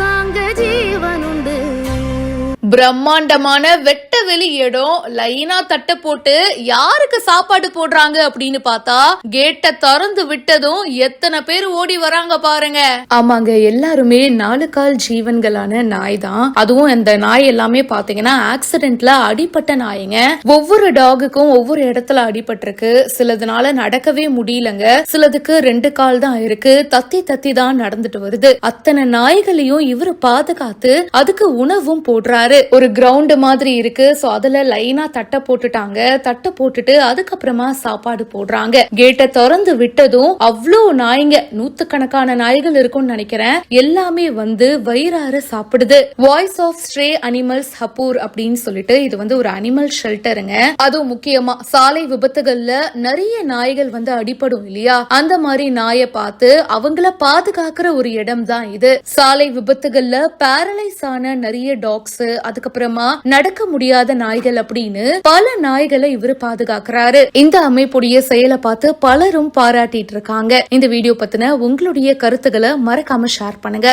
தாங்க ஜீவனுண்டு. பிரம்மாண்டமான வெட்ட வெளி இடம் லைனா தட்ட போட்டு யாருக்கு சாப்பாடு போடுறாங்க அப்படின்னு பார்த்தா கேட்ட திறந்து விட்டதும் எத்தனை பேர் ஓடி வராங்க பாருங்க. ஆமாங்க, எல்லாருமே 4 கால் ஜீவன்களான நாய் தான். அதுவும் அந்த நாய் எல்லாமே பாத்தீங்கன்னா ஆக்சிடென்ட்ல அடிபட்ட நாய்ங்க. ஒவ்வொரு டாகுக்கும் ஒவ்வொரு இடத்துல அடிபட்டிருக்கு. சிலதுனால நடக்கவே முடியலங்க, சிலதுக்கு 2 கால் தான் இருக்கு. தத்தி தத்தி தான் நடந்துட்டு வருது. அத்தனை நாய்களையும் இவரு பாதுகாத்து அதுக்கு உணவும் போடுறாரு. ஒரு கிரவுண்ட் மாதிரி இருக்கு. சோ அதுல லைனா தட்ட போட்டுட்டாங்க. தட்ட போட்டுட்டு அதுக்கப்புறமா சாப்பாடு போடுறாங்க. கேட்டை திறந்து விட்டதும் அவ்வளோ நாய்ங்க, 100கணக்கான நாய்கள் இருக்கும்னு நினைக்கிறேன், எல்லாமே வந்து வயிறார சாப்பிடுது. Voice of stray animals Hapur அப்படின்னு சொல்லிட்டு இது வந்து ஒரு அனிமல் ஷெல்டருங்க. அதுவும் முக்கியமா சாலை விபத்துகள்ல நிறைய நாய்கள் வந்து அடிபடும் இல்லையா, அந்த மாதிரி நாயை பார்த்து அவங்கள பாதுகாக்கிற ஒரு இடம் தான் இது. சாலை விபத்துகள்ல பேரலைஸ் ஆன நிறைய டாக்ஸ், அதுக்கப்புறமா நடக்க முடியாத நாய்கள் அப்படின்னு பல நாய்களை இவரு பாதுகாக்கிறாரு. இந்த அமைப்புடைய செயலை பார்த்து பலரும் பாராட்டிட்டு இருக்காங்க. இந்த வீடியோ பத்தின உங்களுடைய கருத்துக்களை மறக்காம ஷேர் பண்ணுங்க.